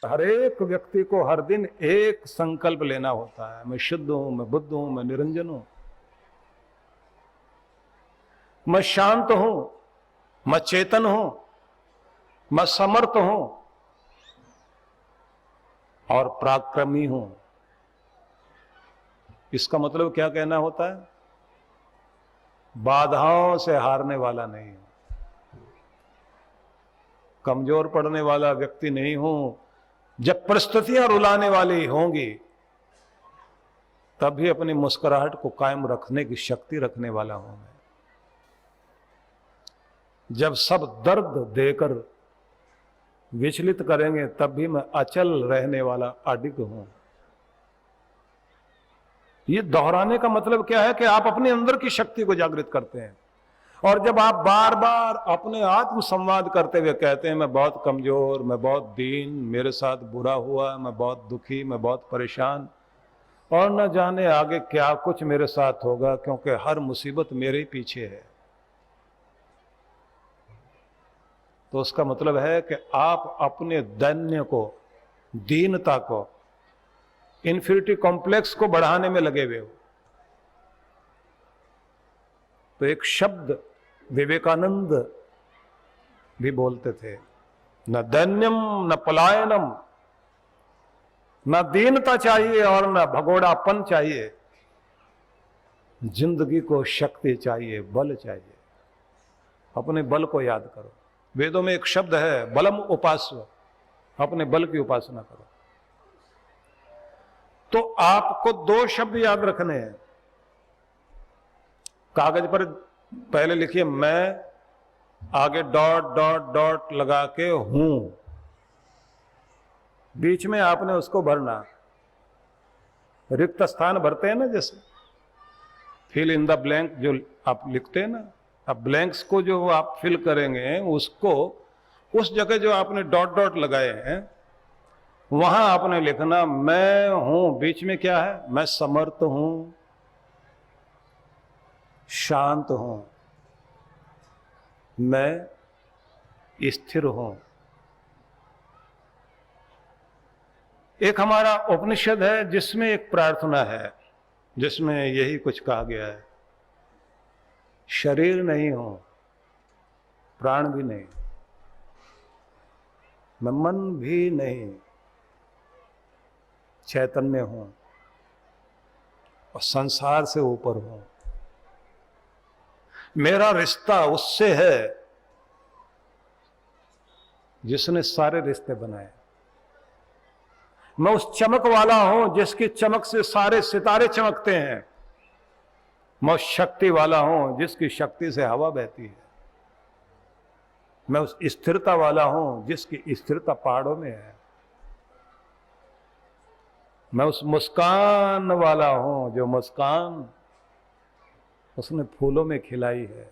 हर एक व्यक्ति को हर दिन एक संकल्प लेना होता है, मैं शुद्ध हूं, मैं बुद्ध हूं, मैं निरंजन हूं, मैं शांत हूं, मैं चेतन हूं, मैं समर्थ हूं और पराक्रमी हूं। इसका मतलब क्या कहना होता है? बाधाओं से हारने वाला नहीं हूं, कमजोर पड़ने वाला व्यक्ति नहीं हूं। जब परिस्थितियां रुलाने वाली होंगी तब भी अपनी मुस्कुराहट को कायम रखने की शक्ति रखने वाला हूं मैं। जब सब दर्द देकर विचलित करेंगे तब भी मैं अचल रहने वाला अडिग हूं। ये दोहराने का मतलब क्या है कि आप अपने अंदर की शक्ति को जागृत करते हैं। और जब आप बार बार अपने आत्म संवाद करते हुए कहते हैं मैं बहुत कमजोर, मैं बहुत दीन, मेरे साथ बुरा हुआ, मैं बहुत दुखी, मैं बहुत परेशान और न जाने आगे क्या कुछ मेरे साथ होगा क्योंकि हर मुसीबत मेरे ही पीछे है, तो उसका मतलब है कि आप अपने दैन्य को, दीनता को, इन्फिनिटी कॉम्प्लेक्स को बढ़ाने में लगे हुए हो। तो एक शब्द विवेकानंद भी बोलते थे, न दैन्यम न पलायनम, न दीनता चाहिए और न भगोड़ापन चाहिए, जिंदगी को शक्ति चाहिए, बल चाहिए। अपने बल को याद करो। वेदों में एक शब्द है बलम उपास्व, अपने बल की उपासना करो। तो आपको दो शब्द याद रखने हैं। कागज पर पहले लिखिए मैं, आगे डॉट डॉट डॉट लगा के हूं, बीच में आपने उसको भरना। रिक्त स्थान भरते हैं ना, जैसे फिल इन द ब्लैंक जो आप लिखते हैं ना, अब ब्लैंक्स को जो आप फिल करेंगे उसको उस जगह जो आपने डॉट डॉट लगाए हैं वहां आपने लिखना मैं हूं। बीच में क्या है? मैं समर्थ हूं, शांत हूं, मैं स्थिर हूं। एक हमारा उपनिषद है जिसमें एक प्रार्थना है जिसमें यही कुछ कहा गया है, शरीर नहीं हूं, प्राण भी नहीं, मैं मन भी नहीं, चैतन्य हूं और संसार से ऊपर हूं। मेरा रिश्ता उससे है जिसने सारे रिश्ते बनाए। मैं उस चमक वाला हूं जिसकी चमक से सारे सितारे चमकते हैं। मैं उस शक्ति वाला हूं जिसकी शक्ति से हवा बहती है। मैं उस स्थिरता वाला हूं जिसकी स्थिरता पहाड़ों में है। मैं उस मुस्कान वाला हूं जो मुस्कान उसने फूलों में खिलाई है।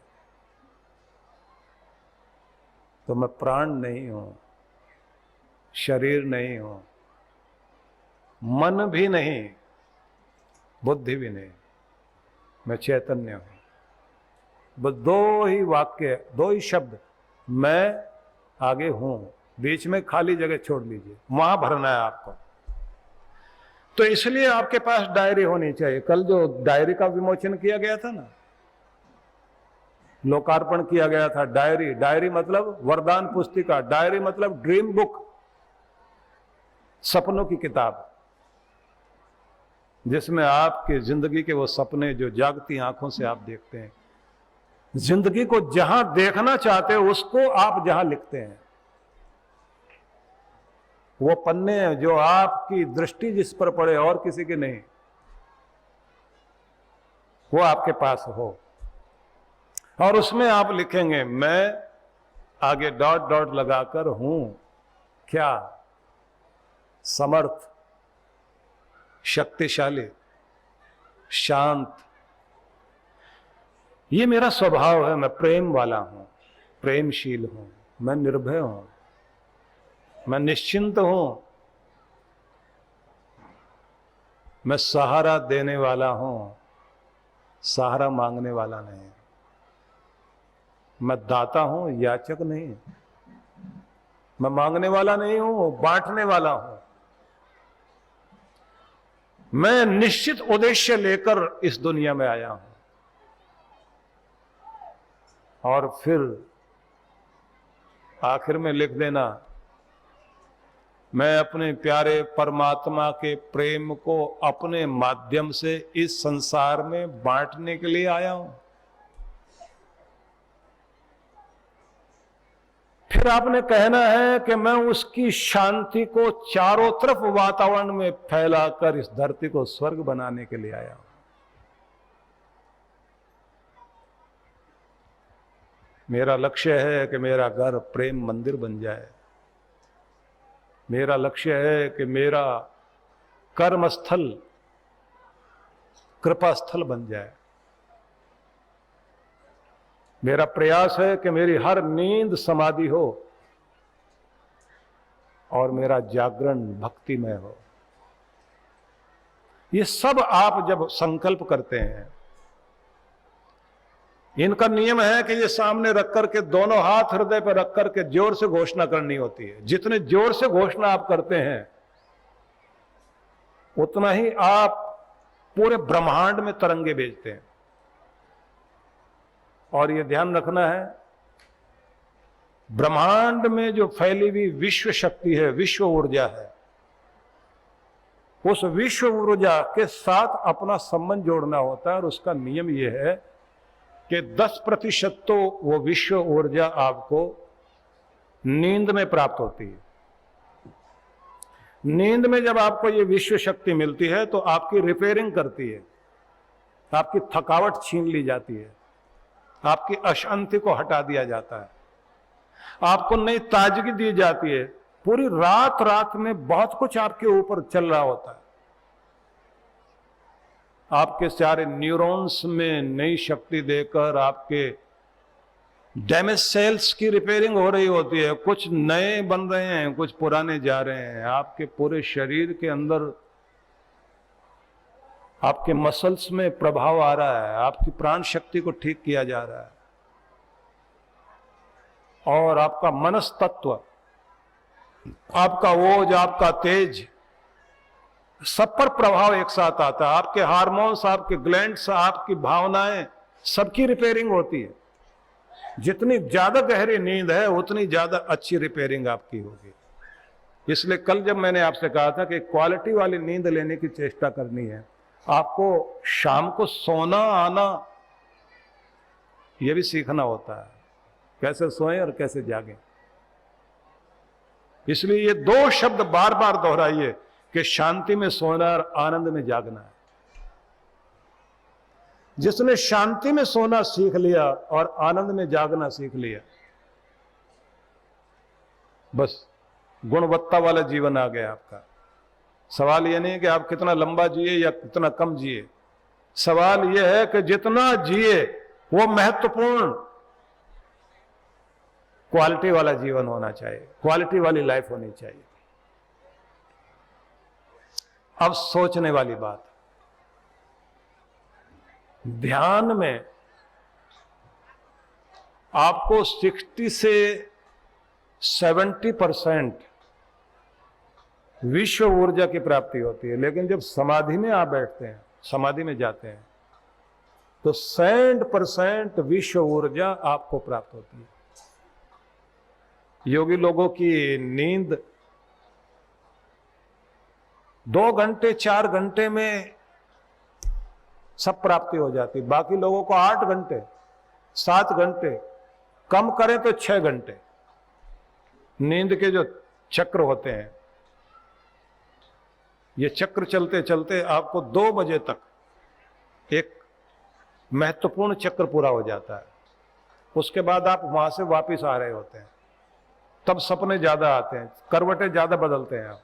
तो मैं प्राण नहीं हूं, शरीर नहीं हूं, मन भी नहीं, बुद्धि भी नहीं, मैं चैतन्य हूं। बस दो ही वाक्य, दो ही शब्द, मैं आगे हूं, बीच में खाली जगह छोड़ लीजिए, वहां भरना है आपको। तो इसलिए आपके पास डायरी होनी चाहिए। कल जो डायरी का विमोचन किया गया था ना, लोकार्पण किया गया था, डायरी, डायरी मतलब वरदान पुस्तिका, डायरी मतलब ड्रीम बुक, सपनों की किताब, जिसमें आपके जिंदगी के वो सपने जो जागती आंखों से आप देखते हैं, जिंदगी को जहां देखना चाहते हो उसको आप जहां लिखते हैं, वो पन्ने हैं जो आपकी दृष्टि जिस पर पड़े और किसी की नहीं, वो आपके पास हो। और उसमें आप लिखेंगे मैं, आगे डॉट डॉट लगाकर हूं क्या? समर्थ, शक्तिशाली, शांत। ये मेरा स्वभाव है। मैं प्रेम वाला हूं, प्रेमशील हूं, मैं निर्भय हूं, मैं निश्चिंत हूं, मैं सहारा देने वाला हूं, सहारा मांगने वाला नहीं, मैं दाता हूं, याचक नहीं। मैं मांगने वाला नहीं हूं, बांटने वाला हूं। मैं निश्चित उद्देश्य लेकर इस दुनिया में आया हूं। और फिर आखिर में लिख देना, मैं अपने प्यारे परमात्मा के प्रेम को अपने माध्यम से इस संसार में बांटने के लिए आया हूं। फिर आपने कहना है कि मैं उसकी शांति को चारों तरफ वातावरण में फैलाकर इस धरती को स्वर्ग बनाने के लिए आया हूं। मेरा लक्ष्य है कि मेरा घर प्रेम मंदिर बन जाए। मेरा लक्ष्य है कि मेरा कर्मस्थल कृपा स्थल बन जाए। मेरा प्रयास है कि मेरी हर नींद समाधि हो और मेरा जागरण भक्तिमय हो। ये सब आप जब संकल्प करते हैं, इनका नियम है कि ये सामने रख करके दोनों हाथ हृदय पर रख करके जोर से घोषणा करनी होती है। जितने जोर से घोषणा आप करते हैं उतना ही आप पूरे ब्रह्मांड में तरंगे भेजते हैं। और ये ध्यान रखना है, ब्रह्मांड में जो फैली हुई विश्व शक्ति है, विश्व ऊर्जा है, उस विश्व ऊर्जा के साथ अपना संबंध जोड़ना होता है। और उसका नियम यह है कि 10% तो वो विश्व ऊर्जा आपको नींद में प्राप्त होती है। नींद में जब आपको ये विश्व शक्ति मिलती है तो आपकी रिपेयरिंग करती है, आपकी थकावट छीन ली जाती है, आपकी अशांति को हटा दिया जाता है, आपको नई ताजगी दी जाती है। पूरी रात रात में बहुत कुछ आपके ऊपर चल रहा होता है। आपके सारे न्यूरॉन्स में नई शक्ति देकर आपके डैमेज सेल्स की रिपेयरिंग हो रही होती है। कुछ नए बन रहे हैं, कुछ पुराने जा रहे हैं। आपके पूरे शरीर के अंदर आपके मसल्स में प्रभाव आ रहा है, आपकी प्राण शक्ति को ठीक किया जा रहा है। और आपका मनस तत्व, आपका ओज, आपका तेज, सब पर प्रभाव एक साथ आता है। आपके हार्मोन्स, आपके ग्लैंड्स, आपकी भावनाएं, सबकी रिपेयरिंग होती है। जितनी ज्यादा गहरी नींद है उतनी ज्यादा अच्छी रिपेयरिंग आपकी होगी। इसलिए कल जब मैंने आपसे कहा था कि क्वालिटी वाली नींद लेने की चेष्टा करनी है, आपको शाम को सोना आना यह भी सीखना होता है, कैसे सोएं और कैसे जागें। इसलिए ये 2 शब्द बार बार दोहराइए कि शांति में सोना और आनंद में जागना है। जिसने शांति में सोना सीख लिया और आनंद में जागना सीख लिया, बस गुणवत्ता वाला जीवन आ गया आपका। सवाल यह नहीं कि आप कितना लंबा जिए या कितना कम जिए, सवाल यह है कि जितना जिए वो महत्वपूर्ण क्वालिटी वाला जीवन होना चाहिए, क्वालिटी वाली लाइफ होनी चाहिए। अब सोचने वाली बात, ध्यान में आपको 60 से 70% विश्व ऊर्जा की प्राप्ति होती है। लेकिन जब समाधि में आप बैठते हैं, समाधि में जाते हैं, तो 100% विश्व ऊर्जा आपको प्राप्त होती है। योगी लोगों की नींद 2 घंटे 4 घंटे में सब प्राप्ति हो जाती। बाकी लोगों को 8 घंटे 7 घंटे, कम करें तो 6 घंटे नींद के जो चक्र होते हैं, ये चक्र चलते चलते आपको 2 बजे तक एक महत्वपूर्ण चक्र पूरा हो जाता है। उसके बाद आप वहां से वापस आ रहे होते हैं, तब सपने ज्यादा आते हैं, करवटें ज्यादा बदलते हैं आप।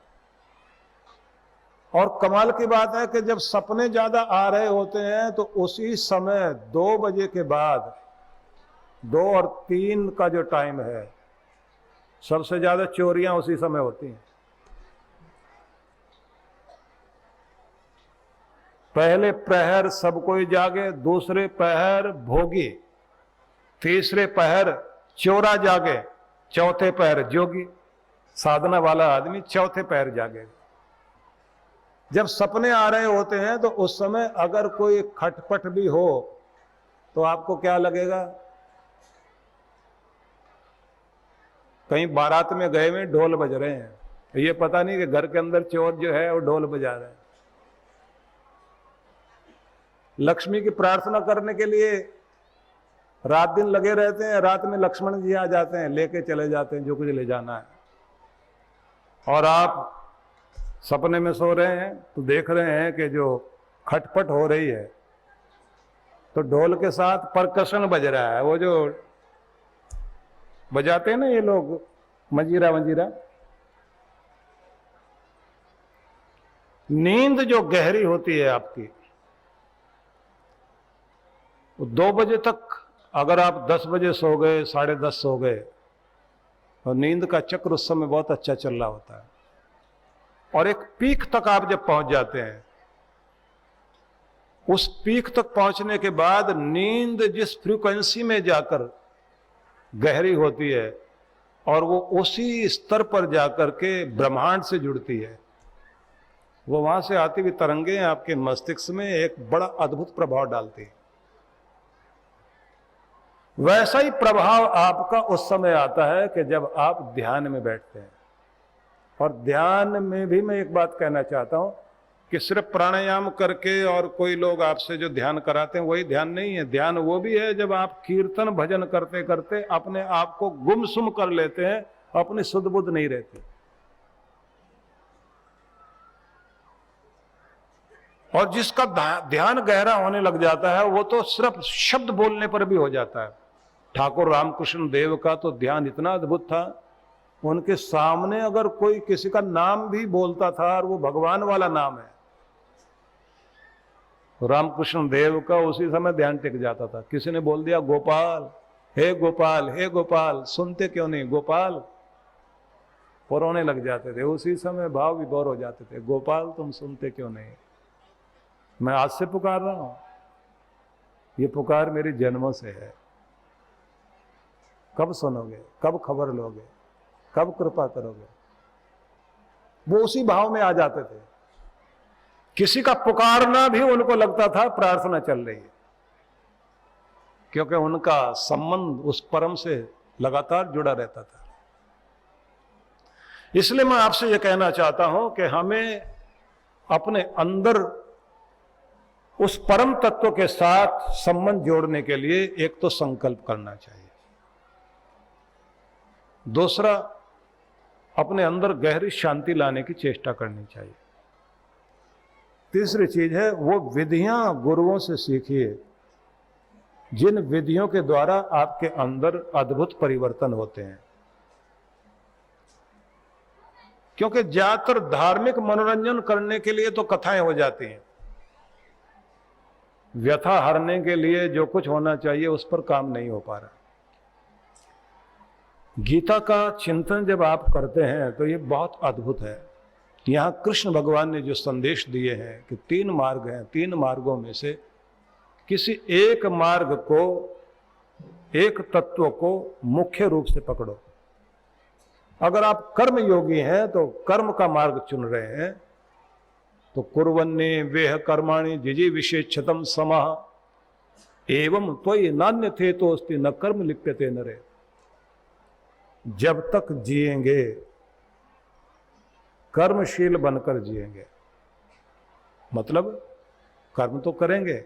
और कमाल की बात है कि जब सपने ज्यादा आ रहे होते हैं तो उसी समय 2 बजे के बाद 2 और 3 का जो टाइम है, सबसे ज्यादा चोरियां उसी समय होती हैं। पहले प्रहर सब कोई जागे, दूसरे प्रहर भोगी, तीसरे प्रहर चोरा जागे, चौथे प्रहर जोगी। साधना वाला आदमी चौथे पैर जागेगा। जब सपने आ रहे होते हैं तो उस समय अगर कोई खटपट भी हो तो आपको क्या लगेगा? कहीं बारात में गए में ढोल बज रहे हैं, ये पता नहीं कि घर के अंदर चोर जो है वो ढोल बजा रहे हैं। लक्ष्मी की प्रार्थना करने के लिए रात दिन लगे रहते हैं, रात में लक्ष्मण जी आ जाते हैं, लेके चले जाते हैं जो कुछ ले जाना है। और आप सपने में सो रहे हैं तो देख रहे हैं कि जो खटपट हो रही है तो ढोल के साथ परकशन बज रहा है, वो जो बजाते हैं ना ये लोग, मंजीरा मंजीरा। नींद जो गहरी होती है आपकी, वो 2 बजे तक, अगर आप 10 बजे सो गए, 10:30 सो गए, और नींद का चक्र उस समय बहुत अच्छा चल रहा होता है। और एक पीक तक आप जब पहुंच जाते हैं, उस पीक तक पहुंचने के बाद नींद जिस फ्रीक्वेंसी में जाकर गहरी होती है और वो उसी स्तर पर जाकर के ब्रह्मांड से जुड़ती है, वो वहां से आती हुई तरंगें आपके मस्तिष्क में एक बड़ा अद्भुत प्रभाव डालती है। वैसा ही प्रभाव आपका उस समय आता है कि जब आप ध्यान में बैठते हैं। और ध्यान में भी मैं एक बात कहना चाहता हूं कि सिर्फ प्राणायाम करके और कोई लोग आपसे जो ध्यान कराते हैं वही ध्यान नहीं है। ध्यान वो भी है जब आप कीर्तन भजन करते करते अपने आप को गुमसुम कर लेते हैं, अपनी सुध बुध नहीं रहते। और जिसका ध्यान गहरा होने लग जाता है वो तो सिर्फ शब्द बोलने पर भी हो जाता है। ठाकुर रामकृष्ण देव का तो ध्यान इतना अद्भुत था, उनके सामने अगर कोई किसी का नाम भी बोलता था और वो भगवान वाला नाम है, रामकृष्ण देव का उसी समय ध्यान टिक जाता था। किसी ने बोल दिया गोपाल, हे गोपाल, हे गोपाल, सुनते क्यों नहीं गोपाल, रोने लग जाते थे। उसी समय भाव विभोर हो जाते थे, गोपाल तुम सुनते क्यों नहीं। मैं आज से पुकार रहा हूं, ये पुकार मेरी जन्मों से है। कब सुनोगे, कब खबर लोगे, कब कृपा करोगे। वो उसी भाव में आ जाते थे। किसी का पुकारना भी उनको लगता था प्रार्थना चल रही है, क्योंकि उनका संबंध उस परम से लगातार जुड़ा रहता था। इसलिए मैं आपसे यह कहना चाहता हूं कि हमें अपने अंदर उस परम तत्व के साथ संबंध जोड़ने के लिए एक तो संकल्प करना चाहिए, दूसरा अपने अंदर गहरी शांति लाने की चेष्टा करनी चाहिए, तीसरी चीज है वो विधियां गुरुओं से सीखिए जिन विधियों के द्वारा आपके अंदर अद्भुत परिवर्तन होते हैं। क्योंकि ज्यादातर धार्मिक मनोरंजन करने के लिए तो कथाएं हो जाती हैं, व्यथा हरने के लिए जो कुछ होना चाहिए उस पर काम नहीं हो पा रहा। गीता का चिंतन जब आप करते हैं तो ये बहुत अद्भुत है। यहां कृष्ण भगवान ने जो संदेश दिए हैं कि 3 मार्ग हैं, 3 मार्गों में से किसी एक मार्ग को, एक तत्व को मुख्य रूप से पकड़ो। अगर आप कर्म योगी हैं तो कर्म का मार्ग चुन रहे हैं तो कुर्वन्ने वेह कर्माणि जिजी विशेषतम समः एवं त्वयि नान्य थे तो अस्ति न कर्म लिप्यते नरे। जब तक जिएंगे कर्मशील बनकर जिएंगे, मतलब कर्म तो करेंगे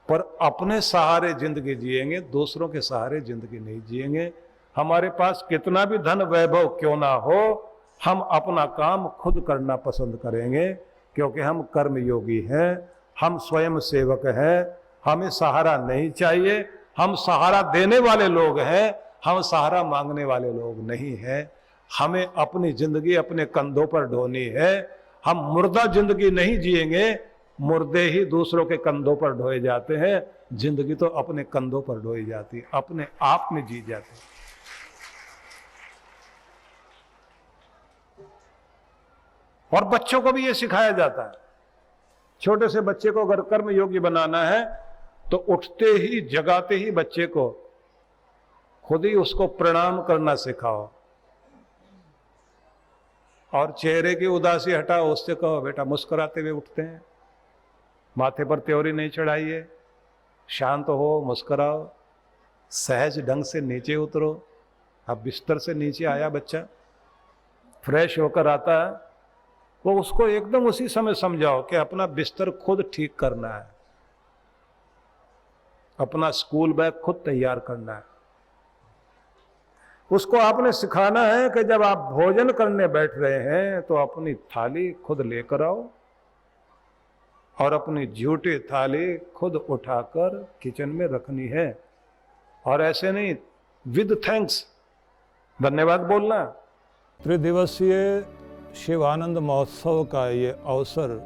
पर अपने सहारे जिंदगी जिएंगे, दूसरों के सहारे जिंदगी नहीं जिएंगे। हमारे पास कितना भी धन वैभव क्यों ना हो, हम अपना काम खुद करना पसंद करेंगे, क्योंकि हम कर्मयोगी हैं, हम स्वयं सेवक हैं, हमें सहारा नहीं चाहिए। हम सहारा देने वाले लोग हैं, हम सहारा मांगने वाले लोग नहीं हैं। हमें अपनी जिंदगी अपने कंधों पर ढोनी है। हम मुर्दा जिंदगी नहीं जिएंगे, मुर्दे ही दूसरों के कंधों पर ढोए जाते हैं। जिंदगी तो अपने कंधों पर ढोई जाती, अपने आप में जी जाती। और बच्चों को भी ये सिखाया जाता है। छोटे से बच्चे को अगर कर्म योगी बनाना है तो उठते ही, जगाते ही बच्चे को खुद ही उसको प्रणाम करना सिखाओ। और चेहरे की उदासी हटाओ, उससे कहो बेटा मुस्कुराते हुए उठते हैं, माथे पर त्योरी नहीं चढ़ाइए, शांत हो, मुस्कुराओ, सहज ढंग से नीचे उतरो। अब बिस्तर से नीचे आया बच्चा, फ्रेश होकर आता है, वो उसको एकदम उसी समय समझाओ कि अपना बिस्तर खुद ठीक करना है, अपना स्कूल बैग खुद तैयार करना है। उसको आपने सिखाना है कि जब आप भोजन करने बैठ रहे हैं तो अपनी थाली खुद लेकर आओ और अपनी झूठी थाली खुद उठाकर किचन में रखनी है, और ऐसे नहीं विद थैंक्स, धन्यवाद बोलना। त्रिदिवसीय शिवानंद महोत्सव का ये अवसर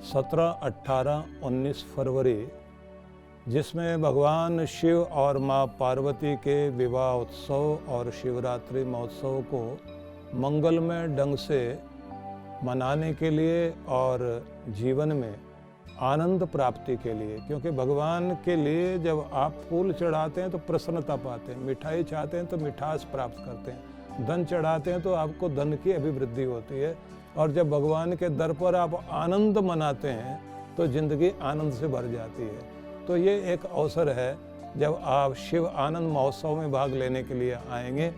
17, 18, 19 फरवरी, जिसमें भगवान शिव और माँ पार्वती के विवाह उत्सव और शिवरात्रि महोत्सव को मंगलमय ढंग से मनाने के लिए और जीवन में आनंद प्राप्ति के लिए, क्योंकि भगवान के लिए जब आप फूल चढ़ाते हैं तो प्रसन्नता पाते हैं, मिठाई चाहते हैं तो मिठास प्राप्त करते हैं, धन चढ़ाते हैं तो आपको धन की अभिवृद्धि होती है, और जब भगवान के दर पर आप आनंद मनाते हैं तो जिंदगी आनंद से भर जाती है। तो ये एक अवसर है जब आप शिव आनंद महोत्सव में भाग लेने के लिए आएंगे।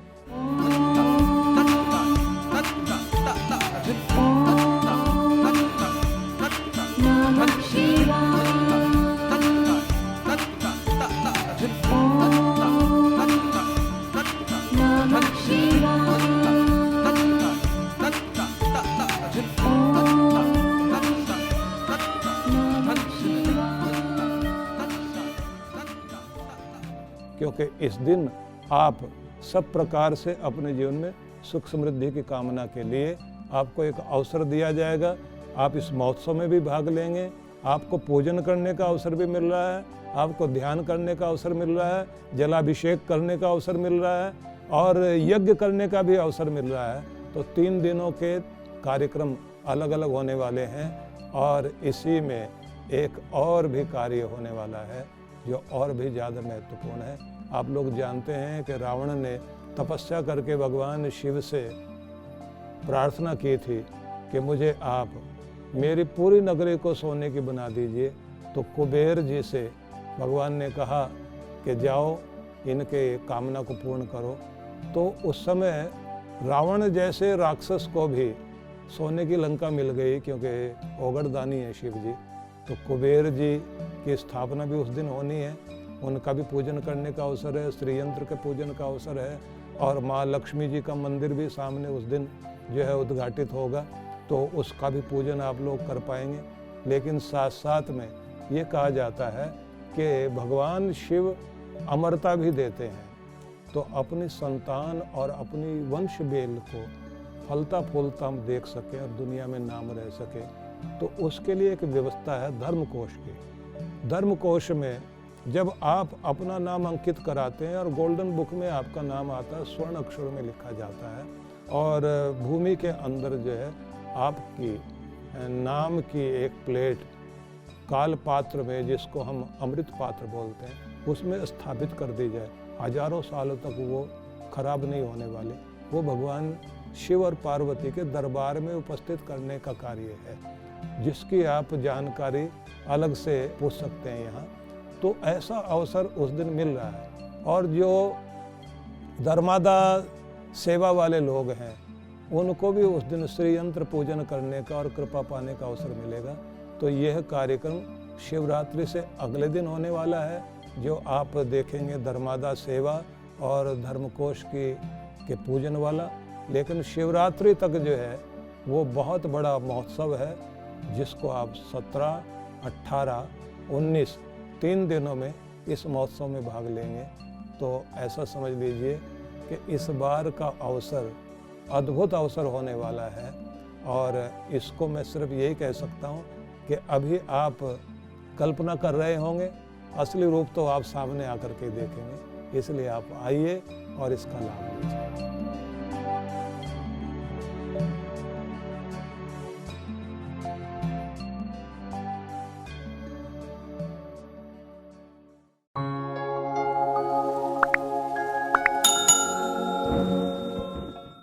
क्योंकि इस दिन आप सब प्रकार से अपने जीवन में सुख समृद्धि की कामना के लिए आपको एक अवसर दिया जाएगा। आप इस महोत्सव में भी भाग लेंगे, आपको पूजन करने का अवसर भी मिल रहा है, आपको ध्यान करने का अवसर मिल रहा है, जलाभिषेक करने का अवसर मिल रहा है और यज्ञ करने का भी अवसर मिल रहा है। तो 3 दिनों के कार्यक्रम अलग अलग होने वाले हैं, और इसी में एक और भी कार्य होने वाला है जो और भी ज़्यादा महत्वपूर्ण है। आप लोग जानते हैं कि रावण ने तपस्या करके भगवान शिव से प्रार्थना की थी कि मुझे आप मेरी पूरी नगरी को सोने की बना दीजिए। तो कुबेर जी से भगवान ने कहा कि जाओ इनके कामना को पूर्ण करो। तो उस समय रावण जैसे राक्षस को भी सोने की लंका मिल गई, क्योंकि ओगड़दानी है शिव जी। तो कुबेर जी की स्थापना भी उस दिन होनी है, उनका भी पूजन करने का अवसर है, श्री यंत्र के पूजन का अवसर है, और माँ लक्ष्मी जी का मंदिर भी सामने उस दिन जो है उद्घाटित होगा, तो उसका भी पूजन आप लोग कर पाएंगे। लेकिन साथ साथ में ये कहा जाता है कि भगवान शिव अमरता भी देते हैं, तो अपनी संतान और अपनी वंश बेल को फलता फूलता हम देख सकें और दुनिया में नाम रह सके, तो उसके लिए एक व्यवस्था है धर्मकोश की। धर्मकोश में जब आप अपना नाम अंकित कराते हैं और गोल्डन बुक में आपका नाम आता है, स्वर्ण अक्षरों में लिखा जाता है, और भूमि के अंदर जो है आपकी नाम की एक प्लेट काल पात्र में, जिसको हम अमृत पात्र बोलते हैं, उसमें स्थापित कर दी जाए। हजारों सालों तक वो खराब नहीं होने वाले। वो भगवान शिव और पार्वती के दरबार में उपस्थित करने का कार्य है, जिसकी आप जानकारी अलग से पूछ सकते हैं यहाँ। तो ऐसा अवसर उस दिन मिल रहा है, और जो धर्मादा सेवा वाले लोग हैं उनको भी उस दिन श्री यंत्र पूजन करने का और कृपा पाने का अवसर मिलेगा। तो यह कार्यक्रम शिवरात्रि से अगले दिन होने वाला है, जो आप देखेंगे धर्मादा सेवा और धर्मकोश के पूजन वाला। लेकिन शिवरात्रि तक जो है वो बहुत बड़ा महोत्सव है, जिसको आप 17, 18, 19 3 दिनों में इस महोत्सव में भाग लेंगे। तो ऐसा समझ लीजिए कि इस बार का अवसर अद्भुत अवसर होने वाला है, और इसको मैं सिर्फ यही कह सकता हूँ कि अभी आप कल्पना कर रहे होंगे, असली रूप तो आप सामने आकर के देखेंगे। इसलिए आप आइए और इसका लाभ लीजिए।